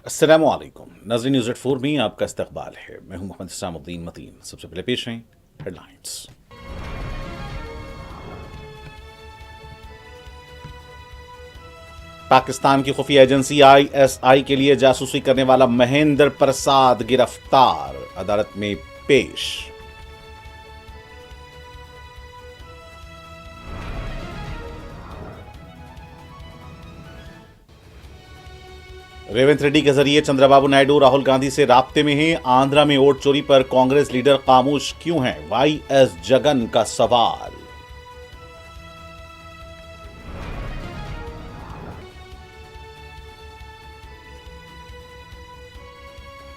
अस्सलामुअलैकुम नाज़रीन न्यूज़ 4 में आपका इस्तकबाल है। मैं हूं मोहम्मद इस्लामुद्दीन मतीन। सबसे पहले पेश हैं हेडलाइंस। पाकिस्तान की खुफिया एजेंसी आईएसआई के लिए जासूसी करने वाला महेंद्र प्रसाद गिरफ्तार, अदालत में पेश। रेवंत रेड्डी के जरिए चंद्रबाबू नायडू राहुल गांधी से राब्ते में हैं। आंध्रा में वोट चोरी पर कांग्रेस लीडर खामोश क्यों हैं, वाईएस जगन का सवाल।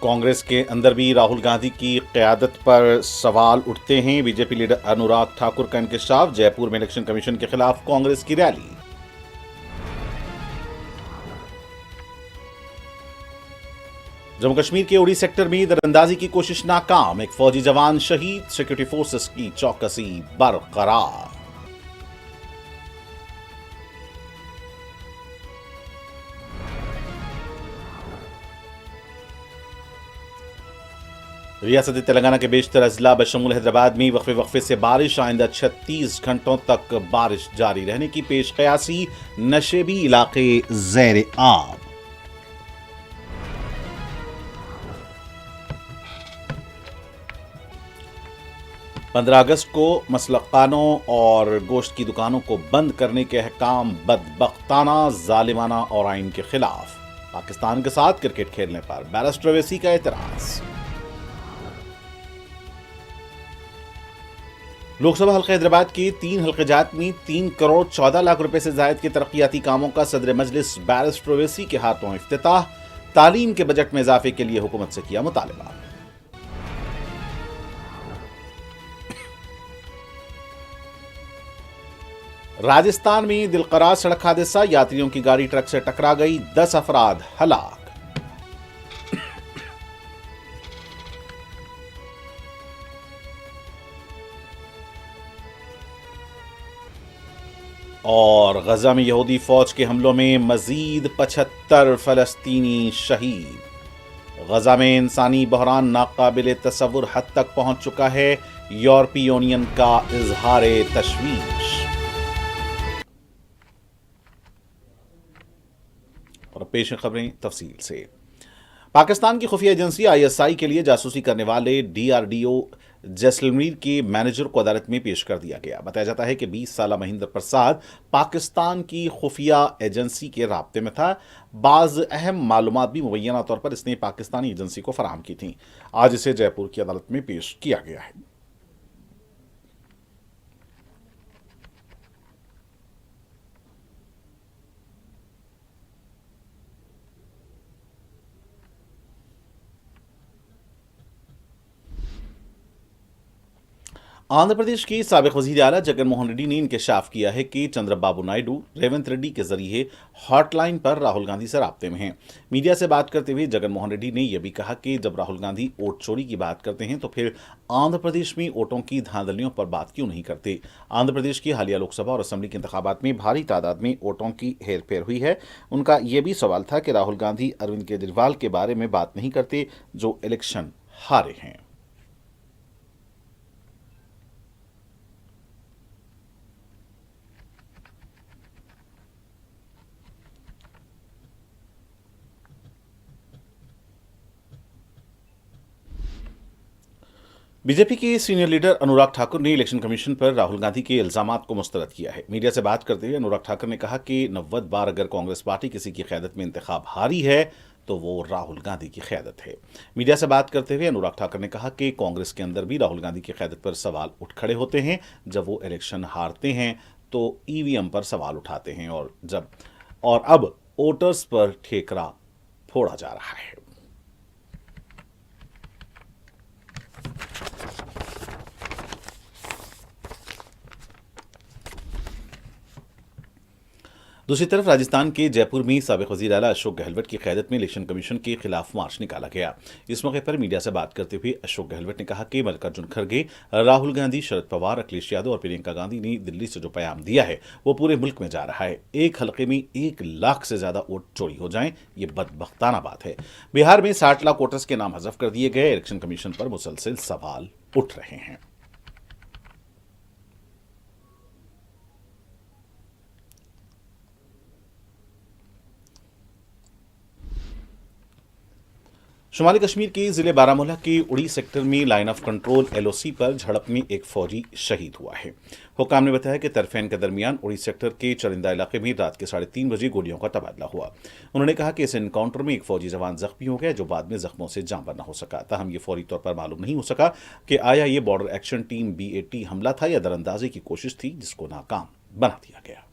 कांग्रेस के अंदर भी राहुल गांधी की क़यादत पर सवाल उठते हैं। बीजेपी लीडर अनुराग ठाकुर का इंकशाफ। जयपुर में इलेक्शन कमीशन के खिलाफ कांग्रेस की रैली। जम्मू कश्मीर के उड़ी सेक्टर में दरअंदाजी की कोशिश नाकाम, एक फौजी जवान शहीद। सिक्योरिटी फोर्सेस की चौकसी बरकरार। रियासत तेलंगाना के बेशतर अजला बशमूल हैदराबाद में वक्फे वक्फे से बारिश। आइंदा 36 घंटों तक बारिश जारी रहने की पेश कयासी। नशेबी इलाके ज़ेर आब। पंद्रह अगस्त को मसलखानों और गोश्त की दुकानों को बंद करने के अहकाम बदबख्ताना, जालिमाना और आइन के खिलाफ। पाकिस्तान के साथ क्रिकेट खेलने पर बैरिस्टर ओवैसी का एतराज। लोकसभा हल्का हैदराबाद के 3 हल्के जात में 3 करोड़ 14 लाख रुपए से जायद के तरक्याती कामों का सदर मजलिस बैरिस्टर ओवैसी के हाथों इफ्तिताह। तालीम के बजट में इजाफे के लिए हुकूमत से किया मुतालबा। राजस्थान में दिलकरार सड़क हादसा, यात्रियों की गाड़ी ट्रक से टकरा गई, 10 अफराद हलाक। और गजा में यहूदी फौज के हमलों में मजीद 75 फलस्तीनी शहीद। गजा में इंसानी बहरान नाकाबिले तसव्वुर हद तक पहुंच चुका है, यूरोपीय यूनियन का इजहार तशवीश। और पेश खबरें तफसील से। पाकिस्तान की खुफिया एजेंसी आईएसआई के लिए जासूसी करने वाले डीआरडीओ जैसलमेर के मैनेजर को अदालत में पेश कर दिया गया। बताया जाता है कि 20 साल महेंद्र प्रसाद पाकिस्तान की खुफिया एजेंसी के राब्ते में था। बाज अहम मालूमात भी मुबैना तौर पर इसने पाकिस्तानी एजेंसी को फराहम की थी। आज इसे जयपुर की अदालत में पेश किया गया है। आंध्र प्रदेश के साबिक वजीर आला जगन मोहन रेड्डी ने इंकशाफ किया है कि चंद्रबाबू नायडू रेवंत रेड्डी के जरिए हॉटलाइन पर राहुल गांधी से राब्ते में हैं। मीडिया से बात करते हुए जगन मोहन रेड्डी ने यह भी कहा कि जब राहुल गांधी वोट चोरी की बात करते हैं तो फिर आंध्र प्रदेश में वोटों की धांधलियों पर बात क्यों नहीं करते। आंध्र प्रदेश की हालिया लोकसभा और असेंबली के इंतखाबात में भारी तादाद में वोटों की हेरफेर हुई है। उनका यह भी सवाल था कि राहुल गांधी अरविंद केजरीवाल के बारे में बात नहीं करते जो इलेक्शन हारे हैं। बीजेपी के सीनियर लीडर अनुराग ठाकुर ने इलेक्शन कमीशन पर राहुल गांधी के इल्जामात को मुस्तरद किया है। मीडिया से बात करते हुए अनुराग ठाकुर ने कहा कि 90 बार अगर कांग्रेस पार्टी किसी की क़यादत में इंतखाब हारी है तो वो राहुल गांधी की क़यादत है। मीडिया से बात करते हुए अनुराग ठाकुर ने कहा कि कांग्रेस के अंदर भी राहुल गांधी की क़यादत पर सवाल उठ खड़े होते हैं। जब वो इलेक्शन हारते हैं तो ईवीएम पर सवाल उठाते हैं और अब वोटर्स पर ठेकरा फोड़ा जा रहा है। दूसरी तरफ राजस्थान के जयपुर में साबिक वज़ीर आला अशोक गहलोत की क़यादत में इलेक्शन कमीशन के खिलाफ मार्च निकाला गया। इस मौके पर मीडिया से बात करते हुए अशोक गहलोत ने कहा कि मल्लिकार्जुन खड़गे, राहुल गांधी, शरद पवार, अखिलेश यादव और प्रियंका गांधी ने दिल्ली से जो पैगाम दिया है वो पूरे मुल्क में जा रहा है। एक हल्के में 1 लाख से ज्यादा वोट चोरी हो जाएं, ये बदबख्ताना बात है। बिहार में 60 लाख वोटर्स के नाम हज़फ कर दिए गए। इलेक्शन कमीशन पर मुसलसल सवाल उठ रहे हैं। शुमाली कश्मीर के जिले बारामूला के उड़ी सेक्टर में लाइन ऑफ कंट्रोल एलओसी पर झड़प में एक फौजी शहीद हुआ है। हुकाम ने बताया कि तरफेन के दरमियान उड़ी सेक्टर के चरिंदा इलाके में रात के 3:30 बजे गोलियों का तबादला हुआ। उन्होंने कहा कि इस एनकाउंटर में एक फौजी जवान जख्मी हो गया, जो बाद में जख्मों से जांबार न हो सका। ताहम ये फौरी तौर पर मालूम नहीं हो सका कि आया ये बॉर्डर एक्शन टीम BAT हमला था या दरअंदाजी की कोशिश थी, जिसको नाकाम बना दिया गया।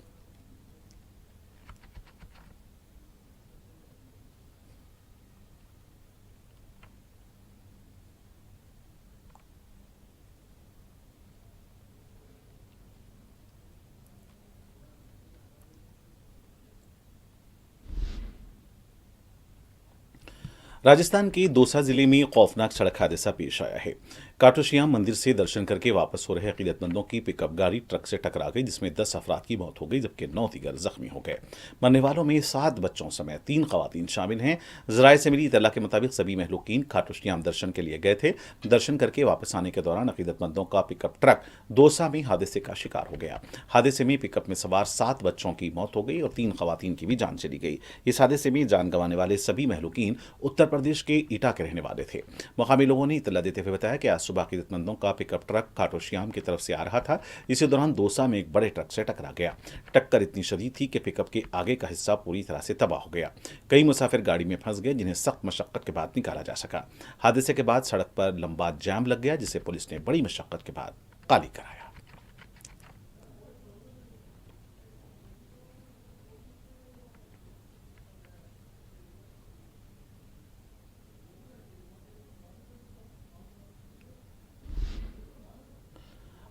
राजस्थान के दौसा जिले में खौफनाक सड़क हादसा पेश आया है। काटोश्याम मंदिर से दर्शन करके वापस हो रहे अकीदतमंदों की पिकअप गाड़ी ट्रक से टकरा गई, जिसमें 10 अफराद की मौत हो गई, जबकि 9 दीगर जख्मी हो गए। मरने वालों में 7 बच्चों समेत 3 खवातीन शामिल हैं। जराये से मिली इत्तला के मुताबिक सभी महलूकीन खाटोश्याम दर्शन के लिए गए थे। दर्शन करके वापस आने के दौरान अकीदतमंदों का पिकअप ट्रक दौसा में हादसे का शिकार हो गया। हादसे में पिकअप में सवार 7 बच्चों की मौत हो गई और 3 खवातीन की भी जान चली गई। इस हादसे में जान गंवाने वाले सभी महलूकीन उत्तर प्रदेश के ईटा के रहने वाले थे। मकामी लोगों ने इत्तला देते हुए बताया कि आज सुबह अकीदतमंदों का पिकअप ट्रक खाटोश्याम की तरफ से आ रहा था। इसी दौरान दौसा में एक बड़े ट्रक से टकरा गया। टक्कर इतनी शदीद थी कि पिकअप के आगे का हिस्सा पूरी तरह से तबाह हो गया। कई मुसाफिर गाड़ी में फंस गए, जिन्हें सख्त मशक्कत के बाद निकाला जा सका। हादसे के बाद सड़क पर लंबा जाम लग गया, जिसे पुलिस ने बड़ी मशक्कत के बाद खाली कराया।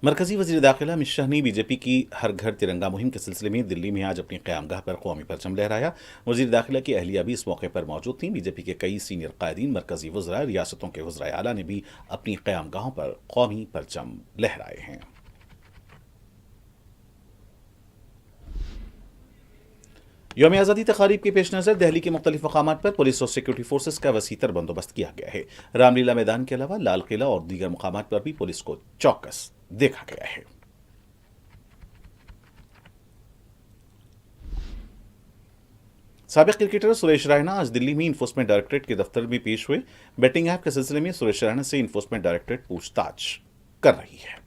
मरकजी वजीर दाखिला अमित शाह ने बीजेपी की हर घर तिरंगा मुहिम के सिलसिले में दिल्ली में आज अपनी क़यामगाह पर कौमी परचम लहराया। वजीर दाखिला की अहलिया भी इस मौके पर मौजूद थी। बीजेपी के कई सीनियर कायदीन, मरकजी वज़रा, रियासतों के वज़राए आला ने भी अपनी क़यामगाहों पर कौमी परचम लहराए हैं। यौम आज़ादी तकारीब के पेश नज़र दिल्ली के मुख्तलिफ मकामात पर पुलिस और सिक्योरिटी फोर्सेस का वसीतर बंदोबस्त किया गया है। रामलीला मैदान के अलावा लाल किला और दीगर मकामात पर भी पुलिस को चौकस देखा गया है। साबिक क्रिकेटर सुरेश रैना आज दिल्ली में इन्फोर्समेंट डायरेक्टरेट के दफ्तर में पेश हुए। बेटिंग ऐप के सिलसिले में सुरेश रैना से इन्फोर्समेंट डायरेक्टरेट पूछताछ कर रही है।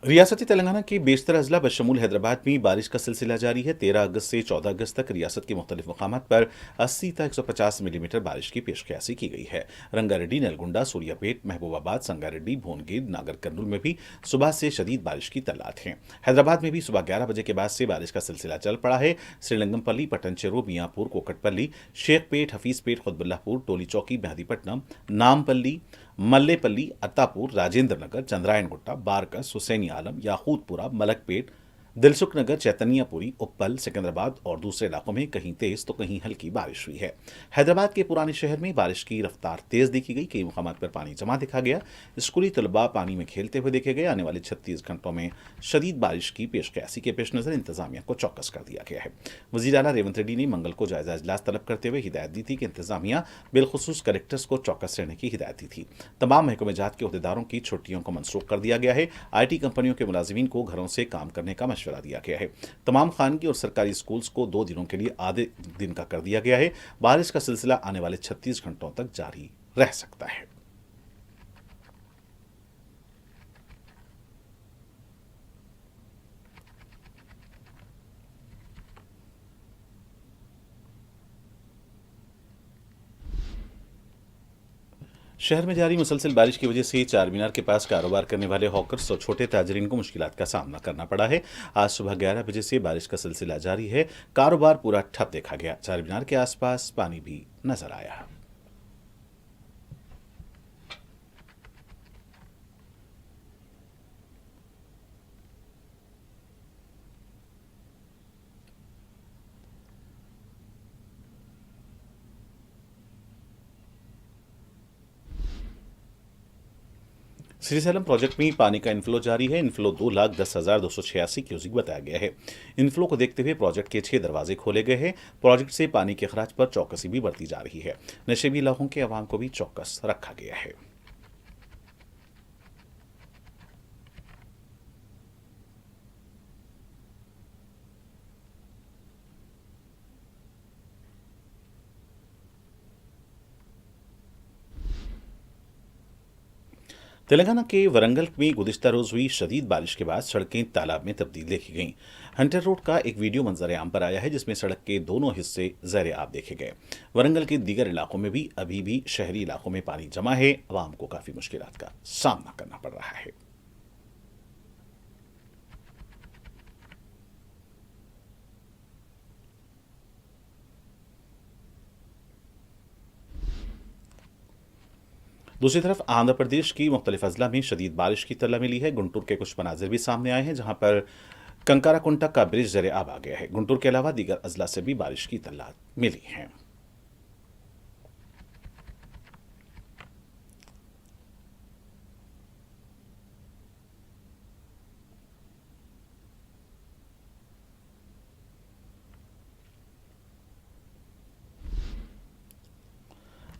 रियासती तेलंगाना के बेशतर अजला बशमूल हैदराबाद में बारिश का सिलसिला जारी है। 13 अगस्त से 14 अगस्त तक रियासत के मुख्तलिफ मकामात पर 80 था 150 मिलीमीटर बारिश की पेशकयासी की गई है। रंगारेड्डी, नलगुंडा, सूर्यापेट, महबूबाबाद, संगारेड्डी, भोनगिर, नागर कर्नूल में भी सुबह से शदीद बारिश की तल्लात हैं। हैदराबाद में भी सुबह 11 बजे के बाद से बारिश का सिलसिला चल पड़ा है। श्रीलंगमपल्ली, पटनचेरू, मियाँपुर, कोकटपल्ली, शेखपेट, हफीजपेट, खुतबुल्लापुर, टोली चौकी, मेहदीपट्टनम, नामपल्ली, मल्लेपल्ली, अत्तापुर, राजेंद्र नगर, चंद्रायनगुट्टा, बारकस, हुसैनी आलम, याकूतपुरा, मलकपेट, दिलसुख नगर, चैतन्यपुरी, उप्पल, सिकंदराबाद और दूसरे इलाकों में कहीं तेज तो कहीं हल्की बारिश हुई है। हैदराबाद के पुराने शहर में बारिश की रफ्तार तेज देखी गई। कई मुकामात पर पानी जमा देखा गया। स्कूली तलबा पानी में खेलते हुए देखे गए। आने वाले 36 घंटों में शदीद बारिश की पेशकयासी के पेश नजर इंतजामिया को चौकस कर दिया गया है। वज़ीर आला रेवंत रेड्डी ने मंगल को जायजा इजलास तलब करते हुए हिदायत दी थी कि इंतजामिया बिलखुसूस कलेक्टर्स को चौकस रहने की हिदायत दी थी। तमाम महकमे जात के अहदेदारों की छुट्टियों को मनसूख कर दिया गया है। IT कंपनियों के मुलाजिमीन को घरों से काम करने का मशवरा दिया गया है। तमाम खानगी और सरकारी स्कूल्स को 2 दिनों के लिए आधे दिन का कर दिया गया है। बारिश का सिलसिला आने वाले 36 घंटों तक जारी रह सकता है। शहर में जारी मुसलसल बारिश की वजह से चार मीनार के पास कारोबार करने वाले हॉकर्स और छोटे ताजरीन को मुश्किलात का सामना करना पड़ा है। आज सुबह 11 बजे से बारिश का सिलसिला जारी है। कारोबार पूरा ठप देखा गया। चार मीनार के आसपास पानी भी नजर आया। श्रीशैलम प्रोजेक्ट में पानी का इनफ्लो जारी है। इनफ्लो 2,10,286 क्यूसिक बताया गया है। इनफ्लो को देखते हुए प्रोजेक्ट के 6 दरवाजे खोले गए हैं। प्रोजेक्ट से पानी के खराज पर चौकसी भी बरती जा रही है। नशेबी इलाकों के अवाम को भी चौकस रखा गया है। तेलंगाना के वरंगल में गुज़िश्ता रोज हुई शदीद बारिश के बाद सड़कें तालाब में तब्दील देखी गईं। हंटर रोड का एक वीडियो मंजर आम पर आया है जिसमें सड़क के दोनों हिस्से ज़ेरे आब देखे गए। वरंगल के दीगर इलाकों में भी अभी भी शहरी इलाकों में पानी जमा है। आवाम को काफ़ी मुश्किलात का सामना करना पड़ रहा है। दूसरी तरफ आंध्र प्रदेश की मुख्तलिफ अजला में शदीद बारिश की तला मिली है। गुंटूर के कुछ मनाजिर भी सामने आए हैं जहां पर कंकाराकुंटा का ब्रिज ज़ेरे आब आ गया है। गुंटूर के अलावा दीगर अजला से भी बारिश की तला मिली है।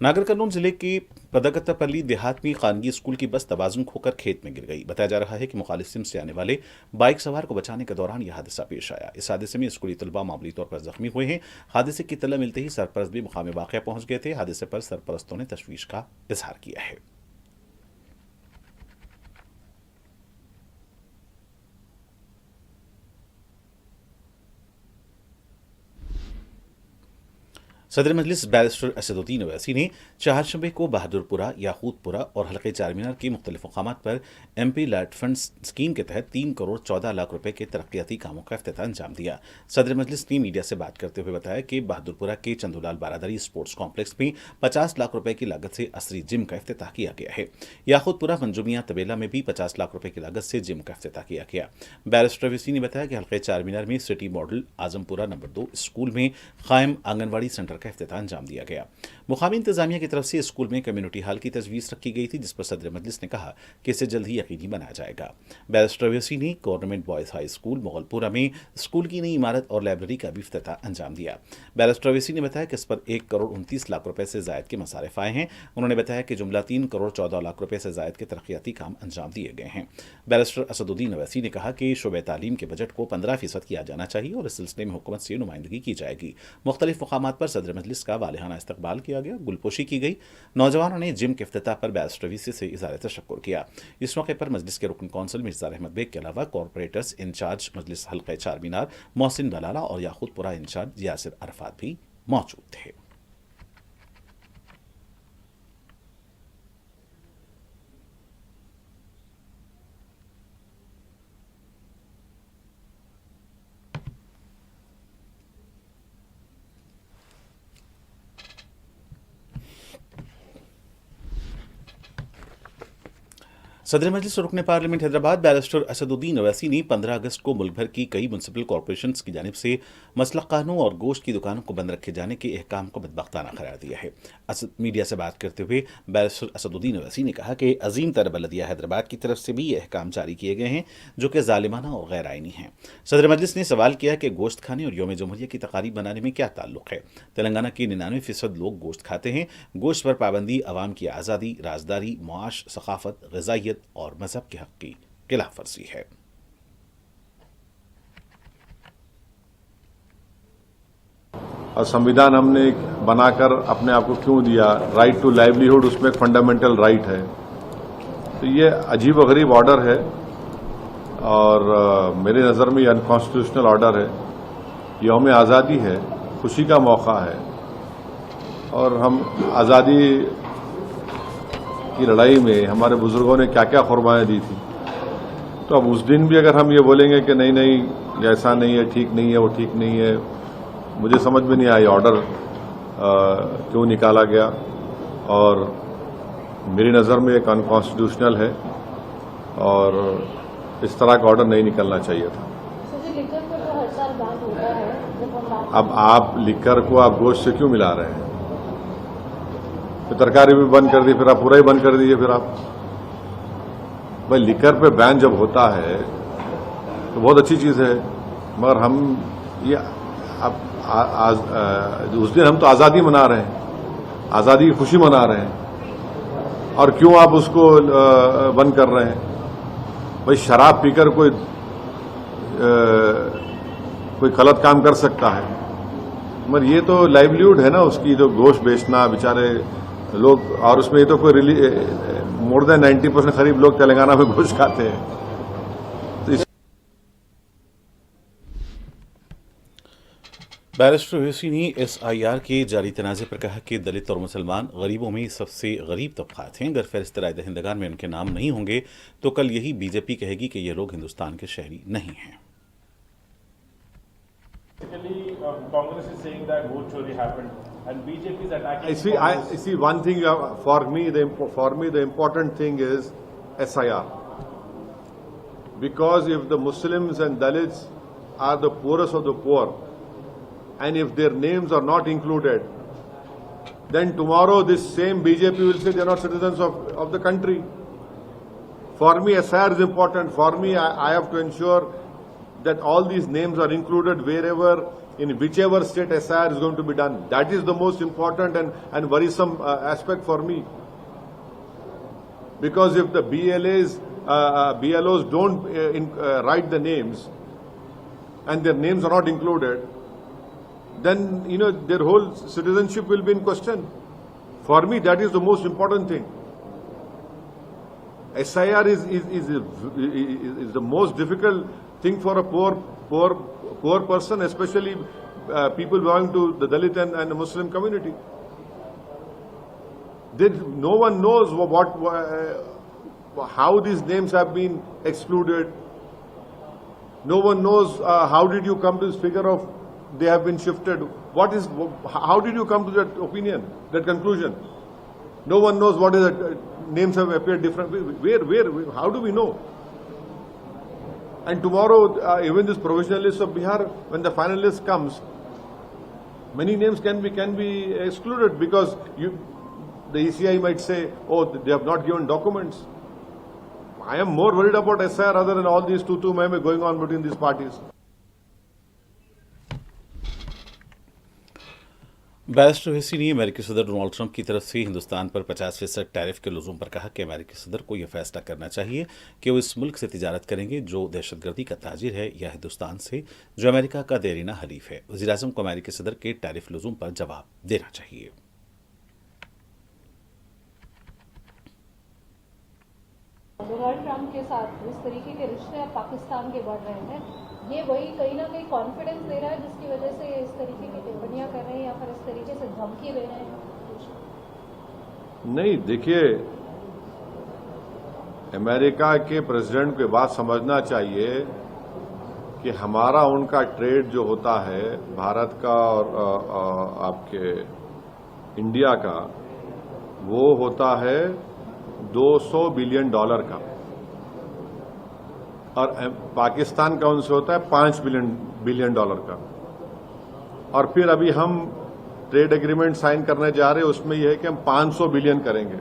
नागर कर्नूल जिले के पदगतपल्ली देहात में खानगी स्कूल की बस तवाज़ुन खोकर खेत में गिर गई। बताया जा रहा है कि मुखालिफ सिम से आने वाले बाइक सवार को बचाने के दौरान यह हादसा पेश आया। इस हादसे में स्कूली तलबा मामूली तौर पर जख्मी हुए हैं। हादसे की तला मिलते ही सरपरस्त भी मुकाम वाक़या पहुंच गए थे। हादसे पर सरपरस्तों ने तशवीश का इजहार किया है। सदर मजलिस बैरिस्टर असदुद्दीन अवैसी ने चारशंबे को बहादुरपुरा, याकूतपुरा और हल्के चारमीनार के मुख्तलिफ मकामात पर MP लैट फंड स्कीम के तहत 3 करोड़ 14 लाख रुपए के तरक्याती कामों का इफ्तिताह अंजाम दिया। सदर मजलिस ने मीडिया से बात करते हुए बताया कि बहादुरपुरा के चंदूलाल बारादरी स्पोर्ट्स कॉम्प्लेक्स में 50 लाख रुपए की लागत से असरी जिम का इफ्तिताह किया गया है। याकूतपुरा मंजूमिया तबेला में भी 50 लाख रुपए की लागत से जिम का इफ्तिताह किया गया। बैरिस्टर अवैसी ने बताया कि हल्के चारमीनार में city model Azampura number 2 school में कायम आंगनबाड़ी सेंटर का इफ्तिताह अंजाम दिया गया। मुकामी इंतजामिया की तरफ से स्कूल में कम्युनिटी हॉल की तजवीज़ रखी गई थी, जिस पर सदर मजलिस ने कहा कि इसे जल्द ही यकीनी बनाया जाएगा। बैरिस्टर अवैसी ने government boys high school Mogalpura में स्कूल की नई इमारत और लाइब्रेरी का भी इफ्तिताह अंजाम दिया। बैरिस्टर अवैसी ने बताया कि इस पर 1 करोड़ 29 लाख रुपए से जायद के मसारिफ आए हैं। उन्होंने बताया कि जुमला 3 करोड़ 14 लाख रुपए से जायद के तरक्याती काम अंजाम दिए गए हैं। बैरिस्टर असदुद्दीन अवैसी ने कहा कि शोबे तालीम के बजट को 15% किया जाना चाहिए और इस सिलसिले में हुकूमत से नुमाइंदगी की जाएगी। मुख्तलिफ मकामात पर सदर मजलिस का वालिहाना इस्तकबाल किया गया, गुलपोशी की गई। नौजवानों ने जिम के इफ्तिताह पर बैरिस्टर अवैसी से इज़हार तशक्कुर किया। इस मौके पर मजलिस के रुकन कौंसिल मिर्ज़ा अहमद बेग के अलावा कॉरपोरेटर्स इंचार्ज मजलिस हल्का चारमीनार मोहसिन बलाला और याकूतपुरा इंचार्ज यासिर अरफात भी मौजूद थे। सदर मजलिस रुकन पार्लियामेंट हैदराबाद बैरिस्टर असदुद्दीन अवैसी ने 15 अगस्त को मुल्क भर की कई म्यूनसिपल कॉरपोरेशन की जानिब से मसलखानों और गोश्त की दुकानों को बंद रखे जाने के अहकाम को बदबख्ताना करार दिया है। मीडिया से बात करते हुए बैरिस्टर असदुद्दीन अवैसी ने कहा कि अजीम तर बलदिया हैदराबाद की तरफ से भी ये अहकाम जारी किए गए हैं जो कि जालिमाना और गैर आइनी हैं। सदर मजलिस ने सवाल किया कि गोश्त खाने और यौम जमहूरिया की तकारीब बनाने में क्या ताल्लुक है। तेलंगाना के 99% लोग गोश्त खाते हैं। गोश्त पर पाबंदी अवाम की आज़ादी, राजदारी, मुआश, सकाफत, ग़िज़ाइयत और मजहब के हक की खिलाफ वर्जी है। और संविधान हमने बनाकर अपने आप को क्यों दिया, राइट टू लाइवलीहुड उसमें एक फंडामेंटल राइट है। तो ये अजीब व गरीब ऑर्डर है और मेरे नज़र में ये अनकॉन्स्टिट्यूशनल ऑर्डर है। यौम आज़ादी है, खुशी का मौका है और हम आज़ादी की लड़ाई में हमारे बुजुर्गों ने क्या क्या कुर्बानियां दी थी। तो अब उस दिन भी अगर हम ये बोलेंगे कि नहीं नहीं ऐसा नहीं है, ठीक नहीं है, वो ठीक नहीं है, मुझे समझ में नहीं आया ऑर्डर क्यों निकाला गया और मेरी नज़र में एक अनकॉन्स्टिट्यूशनल है और इस तरह का ऑर्डर नहीं निकलना चाहिए था। अब आप लिकर को आप गोश्त से क्यों मिला रहे हैं? तो तरकारी भी बंद कर दी, फिर आप पूरा ही बंद कर दीजिए। फिर आप भाई लिकर पे बैन जब होता है तो बहुत अच्छी चीज है, मगर हम ये अब उस दिन हम तो आजादी मना रहे हैं, आजादी की खुशी मना रहे हैं, और क्यों आप उसको बंद कर रहे हैं? भाई शराब पीकर कोई गलत काम कर सकता है, मगर ये तो लाइवलीहुड है ना उसकी, जो गोश्त बेचना बेचारे लोग, और उसमें ये तो कोई मोर देन 90% करीब लोग तेलंगाना में गोश्त खाते हैं। तो बैरिस्टर ओवैसी ने SIR के जारी तनाज़े पर कहा कि दलित और मुसलमान गरीबों में सबसे गरीब तबकात हैं। अगर फहरिस्त राय दहिंदगान में उनके नाम नहीं होंगे तो कल यही बीजेपी कहेगी कि ये लोग हिंदुस्तान के शहरी नहीं हैं। Congress is saying that vote chori happened, and BJP is attacking. I see one thing for me. The important thing is SIR, because if the Muslims and Dalits are the poorest of the poor, and if their names are not included, then tomorrow this same BJP will say they are not citizens of the country. For me, SIR is important. For me, I have to ensure that all these names are included wherever, in whichever state SIR is going to be done. That is the most important and worrisome aspect for me. Because if the BLOs don't write the names and their names are not included, then their whole citizenship will be in question. For me, that is the most important thing. SIR is the most difficult thing for a poor person, especially people belonging to the Dalit and the Muslim community. No one knows how these names have been excluded. No one knows how did you come to this figure of they have been shifted. How did you come to that opinion, that conclusion? No one knows what is that names have appeared differently. Where? How do we know? And tomorrow, even this provisional list of Bihar, when the final list comes, many names can be excluded because the ECI might say, oh, they have not given documents. I am more worried about SIR rather than all these two meme going on between these parties. Barrister Owaisi ने अमेरिकी सदर Donald Trump की तरफ से हिंदुस्तान पर 50% tariff के लुज़ूम पर कहा कि अमेरिकी सदर को यह फैसला करना चाहिए कि वो इस मुल्क से तिजारत करेंगे जो दहशतगर्दी का ताजिर है या हिंदुस्तान से जो अमेरिका का देरीना हलीफ है। वज़ीर-ए-आज़म को अमेरिकी सदर के टैरिफ लुज़ूम पर जवाब देना चाहिए। डोनाल्ड ट्रंप के साथ इस तरीके के रिश्ते अब पाकिस्तान के बढ़ रहे हैं, ये वही कहीं ना कहीं कॉन्फिडेंस दे रहा है जिसकी वजह से इस तरीके की टिप्पणियां कर रहे हैं या फिर इस तरीके से धमकी दे रहे हैं? नहीं, देखिए, अमेरिका के प्रेसिडेंट को बात समझना चाहिए कि हमारा उनका ट्रेड जो होता है भारत का और आपके इंडिया का, वो होता है $200 बिलियन का, और पाकिस्तान का उनसे होता है $5 बिलियन का। और फिर अभी हम ट्रेड एग्रीमेंट साइन करने जा रहे हैं, उसमें यह है कि हम 500 बिलियन करेंगे।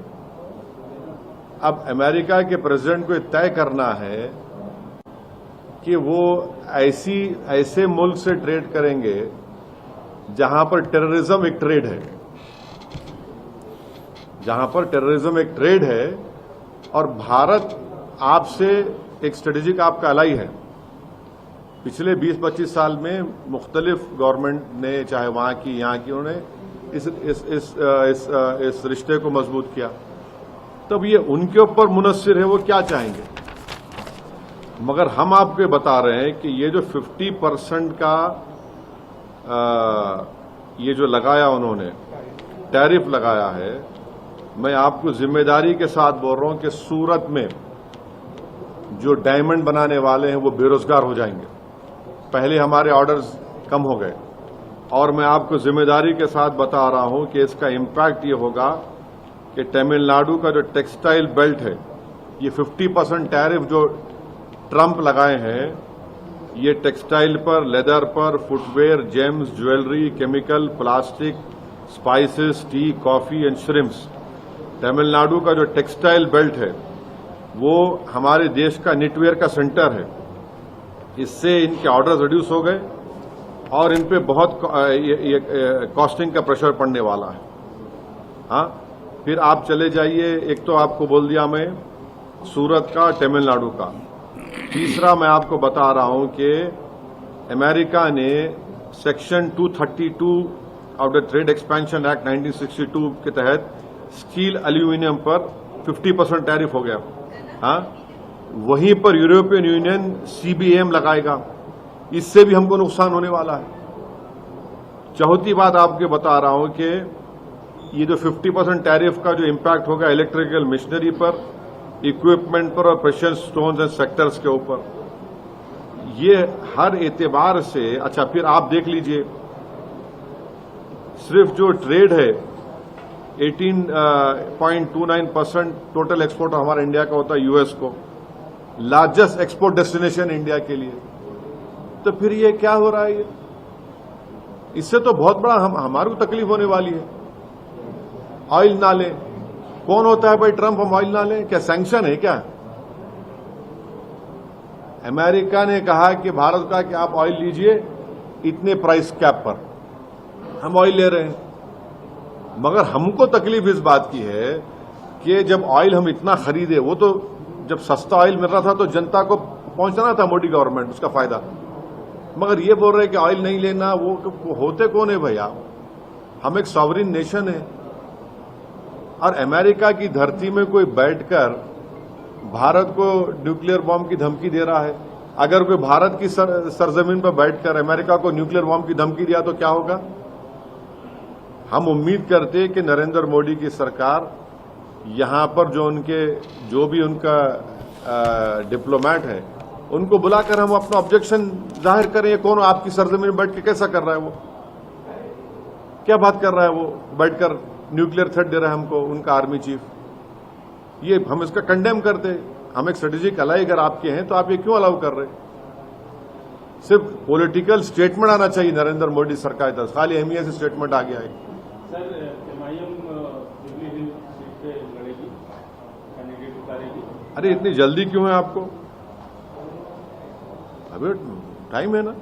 अब अमेरिका के प्रेसिडेंट को तय करना है कि वो ऐसे मुल्क से ट्रेड करेंगे जहां पर टेररिज्म एक ट्रेड है, जहां पर टेररिज्म एक ट्रेड है, और भारत आपसे एक स्ट्रेटेजिक आपका अलाई है। पिछले 20-25 साल में मुख्तलिफ गवर्नमेंट ने, चाहे वहां की यहां की, उन्होंने इस रिश्ते को मजबूत किया। तब ये उनके ऊपर मुनस्सिर है वो क्या चाहेंगे। मगर हम आपको बता रहे हैं कि ये जो 50% का ये जो लगाया उन्होंने टैरिफ लगाया है, मैं आपको जिम्मेदारी के साथ बोल रहा हूं कि सूरत में जो डायमंड बनाने वाले हैं वो बेरोजगार हो जाएंगे। पहले हमारे ऑर्डर्स कम हो गए, और मैं आपको जिम्मेदारी के साथ बता रहा हूं कि इसका इम्पैक्ट ये होगा कि तमिलनाडु का जो टेक्सटाइल बेल्ट है, ये 50% टैरिफ जो ट्रंप लगाए हैं, ये टेक्सटाइल पर, लेदर पर, footwear, James, jewellery, chemical, plastic, spices, T, coffee and shrimps, Tamil Nadu का जो टेक्सटाइल बेल्ट है वो हमारे देश का निटवेयर का सेंटर है। इससे इनके ऑर्डर्स रिड्यूस हो गए और इन पे बहुत कॉस्टिंग का प्रेशर पड़ने वाला है। हाँ, फिर आप चले जाइए, एक तो आपको बोल दिया मैं सूरत का, तमिलनाडु का। तीसरा मैं आपको बता रहा हूं कि अमेरिका ने section 232 of the trade expansion act 1962 के तहत स्टील एल्यूमिनियम पर 50% टैरिफ हो गया। हाँ, वहीं पर यूरोपियन यूनियन CBAM लगाएगा, इससे भी हमको नुकसान होने वाला है। चौथी बात आपको बता रहा हूं कि ये जो 50% टैरिफ का जो इम्पैक्ट होगा इलेक्ट्रिकल मशीनरी पर, इक्विपमेंट पर और प्रेशियस स्टोन्स एंड सेक्टर्स के ऊपर, ये हर एतबार से अच्छा। फिर आप देख लीजिए, सिर्फ जो ट्रेड है 18.29% टोटल एक्सपोर्ट हमारा इंडिया का होता है यूएस को, लार्जेस्ट एक्सपोर्ट डेस्टिनेशन इंडिया के लिए। तो फिर ये क्या हो रहा है? ये इससे तो बहुत बड़ा हमारी को तकलीफ होने वाली है। ऑयल ना लें, कौन होता है भाई ट्रंप हम ऑयल ना लें? क्या सैंक्शन है क्या? अमेरिका ने कहा कि भारत का कि आप ऑयल लीजिए इतने प्राइस कैप पर, हम ऑयल ले रहे हैं। मगर हमको तकलीफ इस बात की है कि जब ऑयल हम इतना खरीदे, वो तो जब सस्ता ऑयल मिल रहा था तो जनता को पहुंचना था मोदी गवर्नमेंट उसका फायदा। मगर ये बोल रहे कि ऑयल नहीं लेना, वो होते कौन है भैया? हम एक सॉवरिन नेशन है और अमेरिका की धरती में कोई बैठकर भारत को न्यूक्लियर बॉम्ब की धमकी दे रहा है। अगर कोई भारत की सरजमीन पर बैठकर अमेरिका को न्यूक्लियर बॉम्ब की धमकी दिया तो क्या होगा? हम उम्मीद करते हैं कि नरेंद्र मोदी की सरकार यहां पर जो भी उनका डिप्लोमेट है, उनको बुलाकर हम अपना ऑब्जेक्शन जाहिर करें। कौन आपकी सरजमीन बैठ के कैसा कर रहा है? वो क्या बात कर रहा है? वो बैठकर न्यूक्लियर थ्रेट दे रहा है हमको, उनका आर्मी चीफ। ये हम इसका कंडेम करते। हम एक स्ट्रेटेजिक अलाई अगर आपके हैं तो आप ये क्यों अलाउ कर रहे? सिर्फ पॉलिटिकल स्टेटमेंट आना चाहिए नरेंद्र मोदी सरकार तरफ, खाली एमईए स्टेटमेंट आ गया है। सर, MIM जुबली हिल सीट पे लड़ेगी, कैंडिडेट उतारेगी। अरे इतनी जल्दी क्यों है आपको? अभी टाइम है ना।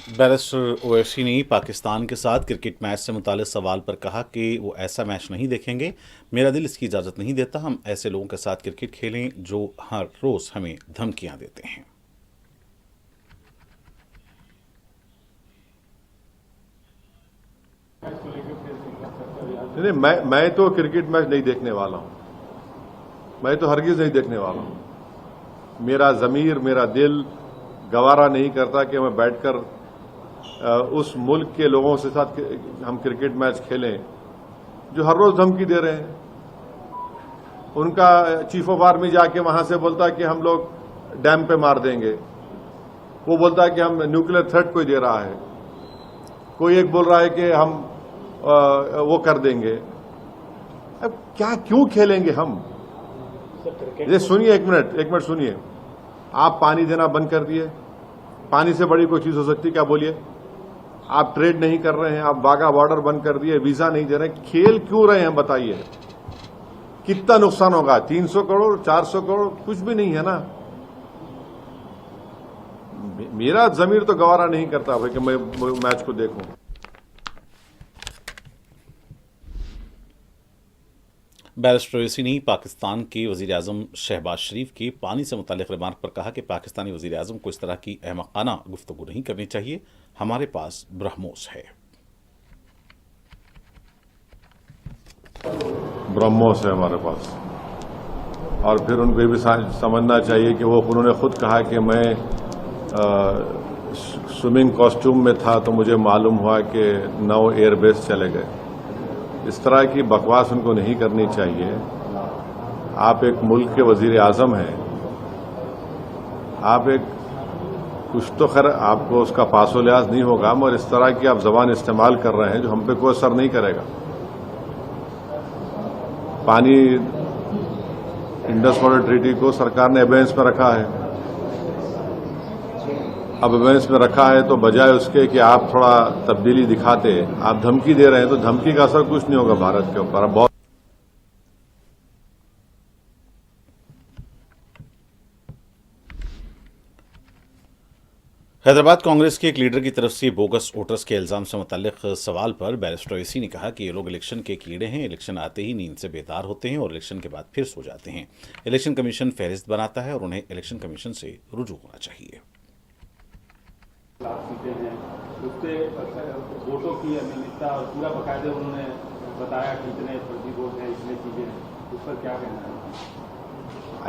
बैरिस्टर ओवैसी ने पाकिस्तान के साथ क्रिकेट मैच से मुताल्लिक सवाल पर कहा कि वो ऐसा मैच नहीं देखेंगे। मेरा दिल इसकी इजाज़त नहीं देता। हम ऐसे लोगों के साथ क्रिकेट खेलें जो हर रोज़ हमें धमकियां देते हैं। नहीं, मैं तो क्रिकेट मैच नहीं देखने वाला हूं। मैं तो हरगिज नहीं देखने वाला हूं। मेरा ज़मीर, मेरा दिल गवारा नहीं करता कि मैं बैठकर उस मुल्क के लोगों के साथ हम क्रिकेट मैच खेलें जो हर रोज धमकी दे रहे हैं। उनका चीफ ऑफ आर्मी जाके वहां से बोलता है कि हम लोग डैम पे मार देंगे, वो बोलता है कि हम न्यूक्लियर थ्रेट कोई दे रहा है, कोई एक बोल रहा है कि हम वो कर देंगे। अब क्या क्यों खेलेंगे हम? ये सुनिए, एक मिनट सुनिए। आप पानी देना बंद कर दिए, पानी से बड़ी कोई चीज हो सकती क्या? बोलिए। आप ट्रेड नहीं कर रहे हैं, आप वाघा बॉर्डर बंद कर दिए, वीजा नहीं दे रहे, खेल क्यों रहे हैं बताइए? कितना नुकसान होगा? 300 करोड़, 400 करोड़, कुछ भी नहीं है ना। मेरा जमीर तो गवारा नहीं करता भाई कि मैं मैच को देखूं। बैरिस्टर ओवैसी ने पाकिस्तान के वज़ीर-ए-आज़म शहबाज शरीफ के पानी से मुताल्लिक़ रिमार्क पर कहा कि पाकिस्तानी वज़ीर-ए-आज़म को इस तरह की अहमक़ाना गुफ्तगू नहीं करनी चाहिए। हमारे पास ब्रह्मोस है। ब्रह्मोस है हमारे पास। और फिर उनको ये भी समझना चाहिए कि उन्होंने खुद कहा कि मैं स्विमिंग कॉस्ट्यूम में था तो मुझे मालूम हुआ कि 9 एयरबेस चले गए। इस तरह की बकवास उनको नहीं करनी चाहिए। आप एक मुल्क के वज़ीर-ए-आज़म हैं, आप एक कुछ तो खैर आपको उसका पासो लिहाज नहीं होगा, मगर इस तरह की आप जबान इस्तेमाल कर रहे हैं जो हम पे कोई असर नहीं करेगा। पानी इंडस वाटर ट्रीटी को सरकार ने एबेंस में रखा है। अब एबेंस में रखा है तो बजाय उसके कि आप थोड़ा तब्दीली दिखाते, आप धमकी दे रहे हैं, तो धमकी का असर कुछ नहीं होगा भारत के ऊपर। बहुत हैदराबाद कांग्रेस के एक लीडर की तरफ से बोगस वोटर्स के इल्जाम से मुताल्लिक सवाल पर बैरिस्टर ओवैसी ने कहा कि ये लोग इलेक्शन के कीड़े हैं, इलेक्शन आते ही नींद से बेदार होते हैं और इलेक्शन के बाद फिर सो जाते हैं। इलेक्शन कमीशन फहरिस्त बनाता है और उन्हें इलेक्शन कमीशन से रुजू होना चाहिए। सीटें हैं उससे वोटों की अनियमितता और पूरा बकायदे उन्होंने बताया कि इतने फर्जी वोट हैं, इतने चीजें हैं, उस पर क्या कहना है?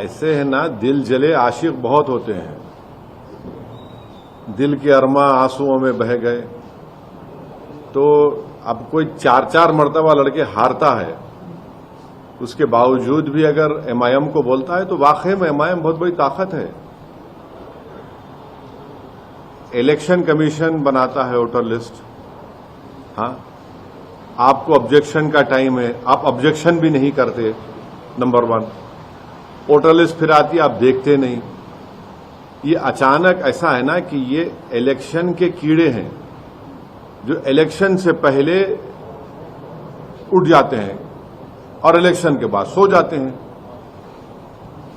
ऐसे है ना, दिल जले आशिक बहुत होते हैं, दिल के अरमा आंसुओं में बह गए। तो अब कोई 4-4 मर्तबा लड़के हारता है, उसके बावजूद भी अगर एमआईएम को बोलता है तो वाकई में एमआईएम बहुत बड़ी ताकत है। इलेक्शन कमीशन बनाता है वोटर लिस्ट, हाँ, आपको ऑब्जेक्शन का टाइम है, आप ऑब्जेक्शन भी नहीं करते, नंबर 1। वोटर लिस्ट फिर आती, आप देखते नहीं। ये अचानक ऐसा है ना कि ये इलेक्शन के कीड़े हैं जो इलेक्शन से पहले उठ जाते हैं और इलेक्शन के बाद सो जाते हैं।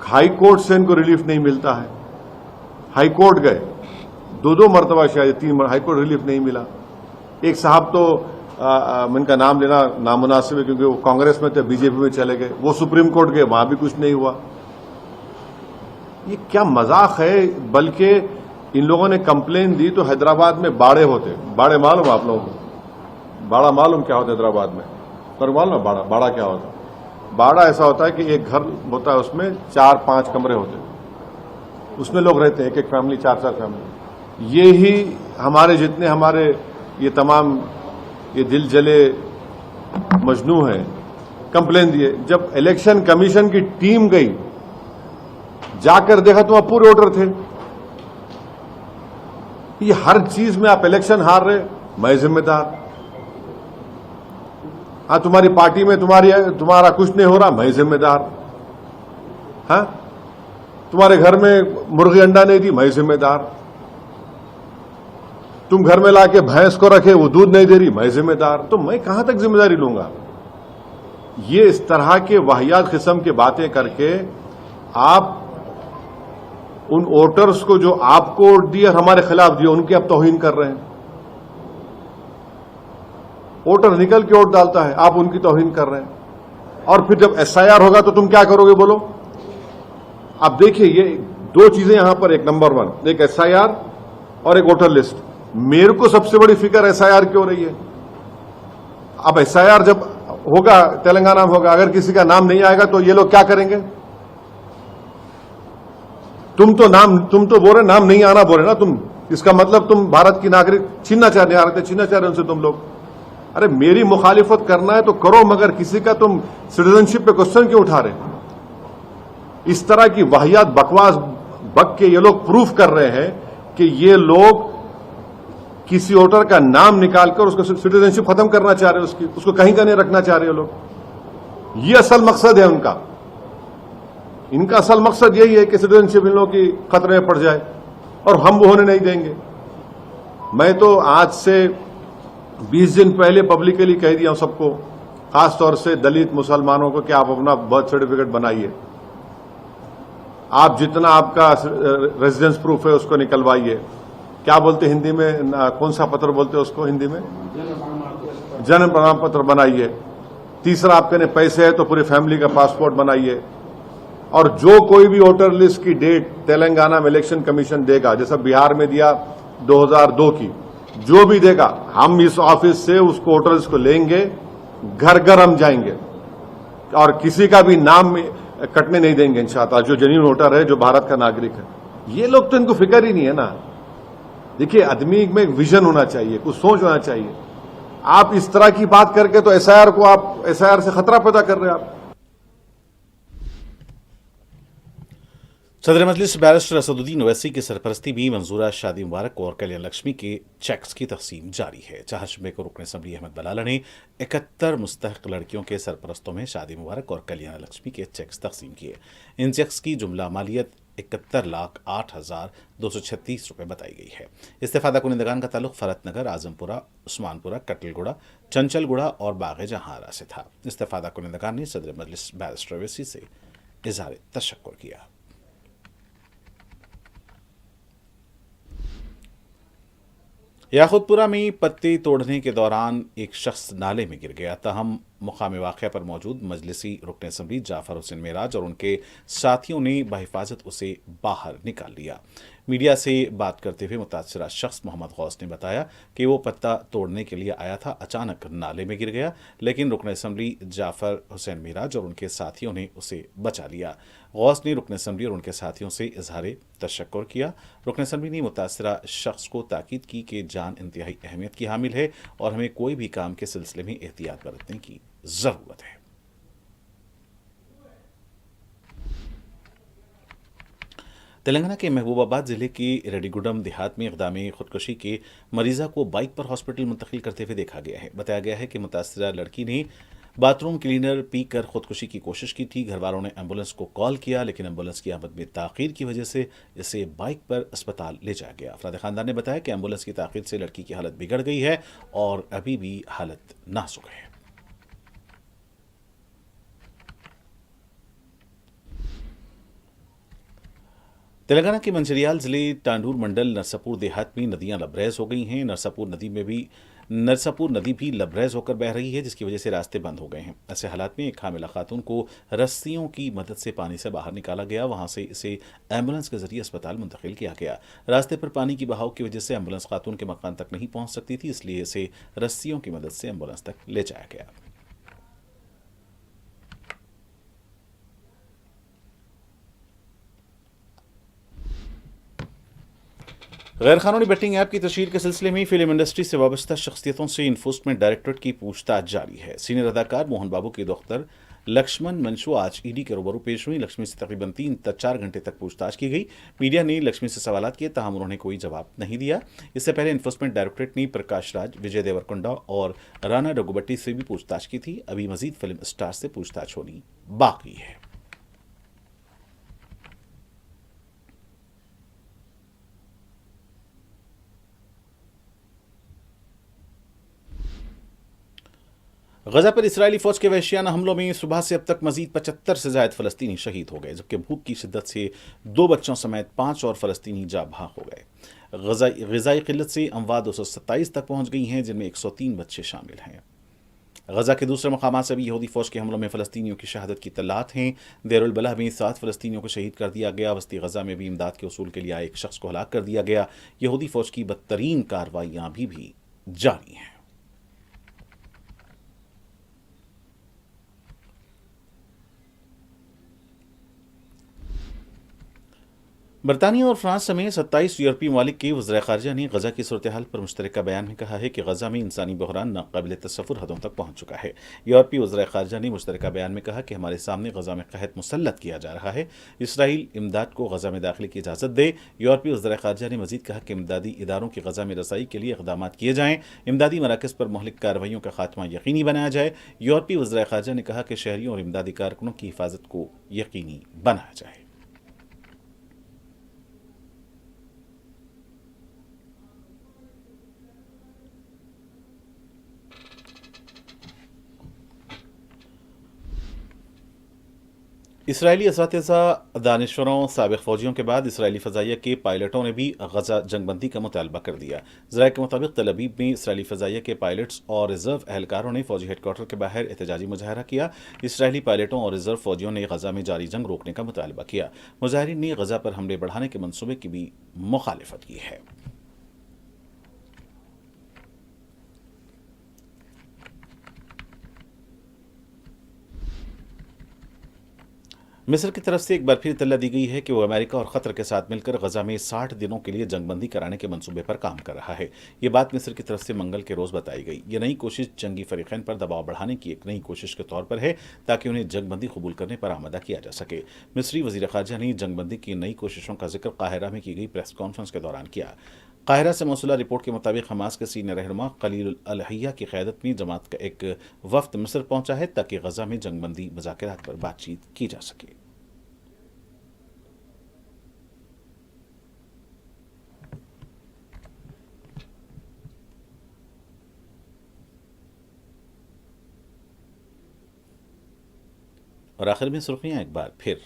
हाई कोर्ट से इनको रिलीफ नहीं मिलता है, हाई कोर्ट गए 2-2 मरतबा, शायद 3 हाई कोर्ट रिलीफ नहीं मिला। एक साहब तो इनका नाम लेना नामुनासिब है क्योंकि वो कांग्रेस में थे, बीजेपी में चले गए, वो सुप्रीम कोर्ट गए, वहां भी कुछ नहीं हुआ। ये क्या मजाक है। बल्कि इन लोगों ने कंप्लेन दी तो हैदराबाद में बाड़े होते, बाड़े मालूम आप लोगों को? बाड़ा मालूम क्या होता है हैदराबाद में? पर मालूम बाड़ा, बाड़ा क्या होता है? बाड़ा ऐसा होता है कि एक घर होता है, उसमें 4-5 कमरे होते हैं, उसमें लोग रहते हैं, एक फैमिली, 4-4 फैमिली। ये ही हमारे जितने हमारे ये तमाम ये दिल जले मजनू हैं, कंप्लेन दिए। जब इलेक्शन कमीशन की टीम गई, जाकर देखा तो वहां पूरे वोटर थे। ये हर चीज में आप इलेक्शन हार रहे, मैं जिम्मेदार। हाँ, तुम्हारी पार्टी में तुम्हारा कुछ नहीं हो रहा, मैं जिम्मेदार। हाँ, तुम्हारे घर में मुर्गी अंडा नहीं दी, मैं जिम्मेदार। तुम घर में लाके भैंस को रखे, वो दूध नहीं दे रही, मैं जिम्मेदार। तो मैं कहां तक जिम्मेदारी लूंगा? ये इस तरह के वाहियात किस्म की बातें करके आप उन वोटर्स को जो आपको वोट दिए और हमारे खिलाफ दिए, उनकी आप तौहीन कर रहे हैं। वोटर निकल के वोट डालता है, आप उनकी तौहीन कर रहे हैं। और फिर जब एसआईआर होगा तो तुम क्या करोगे बोलो? आप देखिए, ये 2 चीजें यहां पर, एक नंबर 1 एक एसआईआर और एक वोटर लिस्ट। मेरे को सबसे बड़ी फिक्र एसआईआर की हो रही है। अब एसआईआर जब होगा, तेलंगाना में होगा, अगर किसी का नाम नहीं आएगा तो ये लोग क्या करेंगे? तुम तो बोल रहे नाम नहीं आना बोल रहे ना तुम, इसका मतलब तुम भारत की नागरिक छीनना चाह रहे उनसे तुम लोग। अरे मेरी मुखालिफत करना है तो करो, मगर किसी का तुम सिटीजनशिप पे क्वेश्चन क्यों उठा रहे? इस तरह की वाहियात बकवास बक के ये लोग प्रूफ कर रहे हैं कि ये लोग किसी वोटर का नाम निकालकर उसका सिटीजनशिप खत्म करना चाह रहे हैं, उसको कहीं का नहीं रखना चाह रहे लोग। ये असल मकसद है उनका। इनका असल मकसद यही है कि सिटीजनशिप इन लोगों की खतरे में पड़ जाए और हम वो होने नहीं देंगे। मैं तो आज से 20 दिन पहले पब्लिकली कह दिया हूं सबको, खासतौर से दलित मुसलमानों को, कि आप अपना बर्थ सर्टिफिकेट बनाइए। आप जितना आपका रेजिडेंस प्रूफ है उसको निकलवाइए। क्या बोलते हिंदी में, कौन सा पत्र बोलते हैं उसको हिंदी में? जन्म प्रमाण पत्र बनाइए। तीसरा, आपके पैसे है तो पूरी फैमिली का पासपोर्ट बनाइए। और जो कोई भी वोटर लिस्ट की डेट तेलंगाना में इलेक्शन कमीशन देगा, जैसा बिहार में दिया 2002 की, जो भी देगा, हम इस ऑफिस से उसको वोटर लिस्ट को लेंगे, घर घर हम जाएंगे और किसी का भी नाम कटने नहीं देंगे इंशाअल्लाह, जो जेन्युइन वोटर है, जो भारत का नागरिक है। ये लोग तो इनको फिक्र ही नहीं है ना। देखिए, आदमी में एक विजन होना चाहिए, कुछ सोच होना चाहिए। आप इस तरह की बात करके तो एसआईआर से खतरा पैदा कर रहे हैं आप। सदर मजलिस बैरिस्टर असदुद्दीन ओवैसी की सरपरस्ती में मंजूरा शादी मुबारक और कल्याण लक्ष्मी के चेक्स की तकसीम जारी है। चाहशबे को रुकन असम्बली अहमद बलाला ने 71 मुस्तहक लड़कियों के सरपरस्तों में शादी मुबारक और कल्याण लक्ष्मी के चेक्स तकसीम किए। इन चेक्स की जुमला मालियत 71,08,236 रुपये बताई गई है। इस्तेफादा कुनिंदगान का ताल्लुक फरतनगर, आजमपुरा, उस्मानपुरा, कटलगुड़ा, चंचलगुड़ा और बाग जहारा से था। इस्तेफादा कुनिंदगान ने सदर मजलिस बैरिस्टर ओवैसी से इज़हार तशक्कुर किया। याकुतपुरा में पत्ते तोड़ने के दौरान एक शख्स नाले में गिर गया। तहम मुकाम वाक़या पर मौजूद मजलिसी रुकन असम्बली जाफर हुसैन मेराज और उनके साथियों ने बहिफाजत उसे बाहर निकाल लिया। मीडिया से बात करते हुए मुतासरा शख्स मोहम्मद गौस ने बताया कि वो पत्ता तोड़ने के लिए आया था, अचानक नाले में गिर गया, लेकिन रुकन असम्बली जाफर हुसैन मेराज और उनके साथियों ने उसे बचा लिया। गौस ने रुकन असम्बली और उनके साथियों से इजहार तशक्कुर किया। रुकन असम्बली ने मुतासरा शख्स को ताकीद की कि जान इंतहाई अहमियत की हामिल है और हमें कोई भी काम के सिलसिले में एहतियात बरतने की जरूरत है। तेलंगाना के महबूबाबाद जिले के रेड्डीगुडम देहात में इक़दाम खुदकुशी के मरीजा को बाइक पर हॉस्पिटल मुंतकिल करते हुए देखा गया है। बताया गया है कि मुतासरा लड़की ने बाथरूम क्लीनर पीकर खुदकुशी की कोशिश की थी। घर वालों ने एम्बुलेंस को कॉल किया, लेकिन एम्बुलेंस की आमद में ताखीर की वजह से इसे बाइक पर अस्पताल ले जाया गया। अफराद खानदान ने बताया कि एम्बुलेंस की ताखीर से लड़की की हालत बिगड़ गई है और अभी भी हालत नाजुक है। तेलंगाना के मंचिरियाल जिले टांडूर मंडल नरसापुर देहात में नदियां लबरेज हो गई हैं। नरसापुर नदी भी लबरेज होकर बह रही है, जिसकी वजह से रास्ते बंद हो गए हैं। ऐसे हालात में एक हामिला खातून को रस्सियों की मदद से पानी से बाहर निकाला गया। वहां से इसे एम्बुलेंस के जरिए अस्पताल मुंतकिल किया गया। रास्ते पर पानी की बहाव की वजह से एम्बुलेंस खातून के मकान तक नहीं पहुंच सकती थी, इसलिए इसे रस्सियों की मदद से एम्बुलेंस तक ले जाया गया। गैर कानूनी बेटिंग ऐप की तशहीर के सिलसिले में फिल्म इंडस्ट्री से वाबस्ता शख्सियतों से इन्फोर्समेंट डायरेक्टोरेट की पूछताछ जारी है। सीनियर अदाकार मोहन बाबू की दख्तर लक्ष्मण मंशू आज ईडी के रूबरू पेश हुई। लक्ष्मी से तकरीबन 3-4 घंटे तक पूछताछ की गई। मीडिया ने लक्ष्मी से सवालात किए, ताहम उन्होंने कोई जवाब नहीं दिया। इससे पहले इन्फोर्समेंट डायरेक्टोरेट ने प्रकाश राज, विजय देवरकोंडा और राना डगुबट्टी से भी पूछताछ की थी। अभी मजीद फिल्म स्टार से पूछताछ होनी बाकी है। गजा पर इसराइली फौज के वहशियाना हमलों में सुबह से अब तक मजीद 75 से ज्यादा फलस्तीनी शहीद हो गए, जबकि भूख की शिद्दत से 2 बच्चों समेत 5 और फलस्तीनी जाँ भाग हो गए। ग़िज़ाई क़िल्लत से अमवात 227 तक पहुंच गई हैं, जिनमें 103 बच्चे शामिल हैं। गजा के दूसरे मकामात से भी यहूदी फौज के हमलों में फलस्तीनियों की शहादत की तलात हैं। देरुल बलाह में 7 फलस्तीनियों को शहीद कर दिया गया। वस्ती गजा में भी इमदाद के उसूल के लिए आए एक शख्स को हलाक कर दिया गया। यहूदी फौज की बदतरीन कार्रवाइयां भी जारी हैं। बरतानिया और फ्रांस समेत 27 यूरोपीय ममालिक के वज़ीर ख़ारिजा ने गजा की सूरत हाल पर मुश्तरका बयान में कहा है कि गजा में इंसानी बहरान नाक़ाबिल तसव्वुर हदों तक पहुंच चुका है। यूरोपीय वज़ीर ख़ारिजा ने मुश्तरका बयान में कहा कि हमारे सामने गजा में कहत मुसल्लत किया जा रहा है। इसराइल इमदाद को गजा में दाखिले की इजाज़त दे। यूरोपीय वज़ीर ख़ारिजा ने मजीद कहा कि इमदादी इदारों की गजा में रसाई के लिए इक़दाम किए जाएँ, इमदादी मराकज़ पर मुहलिक कार्रवाइयों का खात्मा यकीनी बनाया जाए। यूरोपीय वज़ीर ख़ारिजा ने कहा कि शहरियों और इमदादी कारकुनों की हिफाजत को यकीनी बनाया जाए। इसराइली असातिज़ा, दानिश्वरों, साबिक़ फ़ौजियों के बाद इसराइली फ़ज़ाइया के पायलटों ने भी गजा जंगबंदी का मुतालबा कर दिया। ज़राए के मुताबिक तल अबीब में इसराइली फ़ज़ाइया के पायलट्स और रिज़र्व एहलकारों ने फ़ौजी हेडक्वार्टर के बाहर एहतजाजी मुजाहरा किया। इसराइली पायलटों और रिज़र्व फ़ौजियों ने गजा में जारी जंग रोकने का मुतालबा किया। मुजाहिरीन ने गजा पर हमले बढ़ाने के मनसूबे की भी मुखालिफत की है। मिस्र की तरफ से एक बार फिर इत्तला दी गई है कि वो अमेरिका और क़तर के साथ मिलकर गजा में 60 दिनों के लिए जंगबंदी कराने के मंसूबे पर काम कर रहा है। ये बात मिस्र की तरफ से मंगल के रोज़ बताई गई। ये नई कोशिश जंगी फरीक़ैन पर दबाव बढ़ाने की एक नई कोशिश के तौर पर है, ताकि उन्हें जंगबंदी कबूल करने पर आमादा किया जा सके। मिस्री वज़ीर ख़ारिजा ने जंगबंदी की नई कोशिशों का जिक्र काहिरा में की गई प्रेस कॉन्फ्रेंस के दौरान किया। काहिरा से मौसूला रिपोर्ट के मुताबिक हमास के सीनियर रहनुमा खलील अल हय्या की क़यादत में जमात का एक वफ़द मिस्र पहुंचा है, ताकि गजा में जंगबंदी मुज़ाकरात पर बातचीत की जा सके। और आखिर में सुर्खियां एक बार फिर।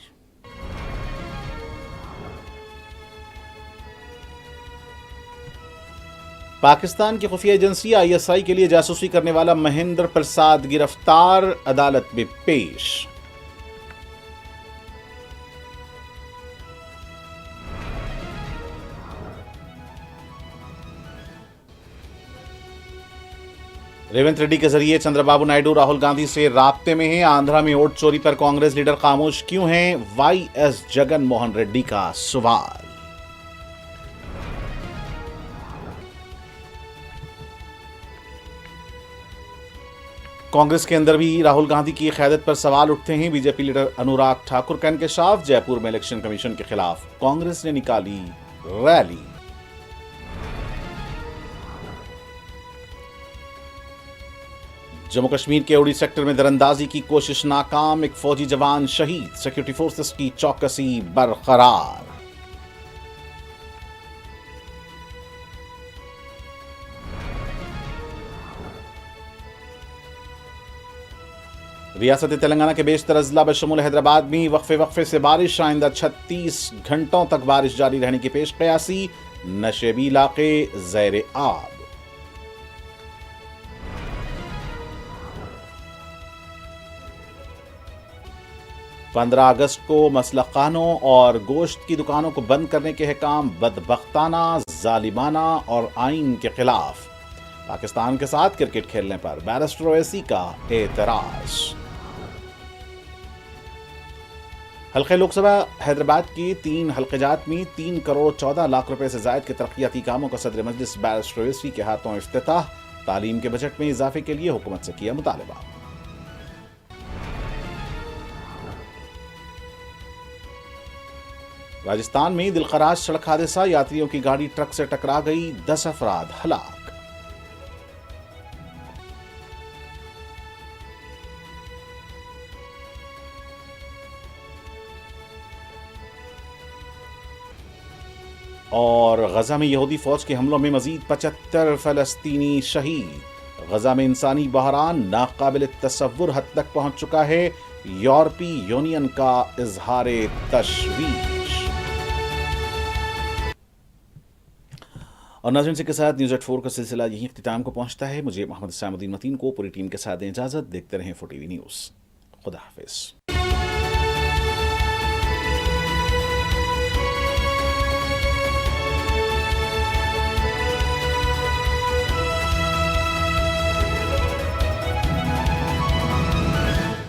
पाकिस्तान की खुफिया एजेंसी आईएसआई के लिए जासूसी करने वाला महेंद्र प्रसाद गिरफ्तार, अदालत में पेश। रेवंत रेड्डी के जरिए चंद्रबाबू नायडू राहुल गांधी से राब्ते में हैं। आंध्रा में वोट चोरी पर कांग्रेस लीडर खामोश क्यों हैं? वाईएस जगन मोहन रेड्डी का सवाल। कांग्रेस के अंदर भी राहुल गांधी की क़यादत पर सवाल उठते हैं। बीजेपी लीडर अनुराग ठाकुर का इंकशाफ। जयपुर में इलेक्शन कमीशन के खिलाफ कांग्रेस ने निकाली रैली। जम्मू कश्मीर के उड़ी सेक्टर में दरअंदाजी की कोशिश नाकाम, एक फौजी जवान शहीद। सिक्योरिटी फोर्सेस की चौकसी बरकरार। रियासत तेलंगाना के बेशतर अजला बशमूल हैदराबाद में वक्फे से बारिश। आइंदा 36 घंटों तक बारिश जारी रहने की पेश कयासी। नशेबी इलाके ज़ैर आब। पंद्रह अगस्त को मसलखानों और गोश्त की दुकानों को बंद करने के अहकाम बदबख्ताना, जालिमाना और आइन के खिलाफ। पाकिस्तान के साथ क्रिकेट खेलने पर बैरिस्टर ओवैसी का एतराज। हल्के लोकसभा हैदराबाद की 3 हल्केजात में 3 करोड़ 14 लाख रुपए से जायद के तरक्याती कामों का सदर मजलिस बैरिस्टर ओवैसी के हाथों इफ्तिताह। तालीम के बजट में इजाफे के लिए हुकूमत से किया मुतालबा। राजस्थान में दिलखराश सड़क हादसा, यात्रियों की गाड़ी ट्रक से टकरा गई, 10 अफराद हलाक। और गजा में यहूदी फौज के हमलों में मजीद 75 फलस्तीनी शहीद। गजा में इंसानी बहरान नाकाबिल तसव्वुर हद तक पहुंच चुका है। यूरोपीय यूनियन का इजहार तशवीश। और नाज़रीन, इसी के साथ न्यूज़ एट 4 का सिलसिला यहीं इख्तिताम को पहुंचता है। मुझे मोहम्मद सामुद्दीन मतीन को पूरी टीम के साथ इजाज़त। देखते रहें 4TV न्यूज़। खुदा हाफिज़।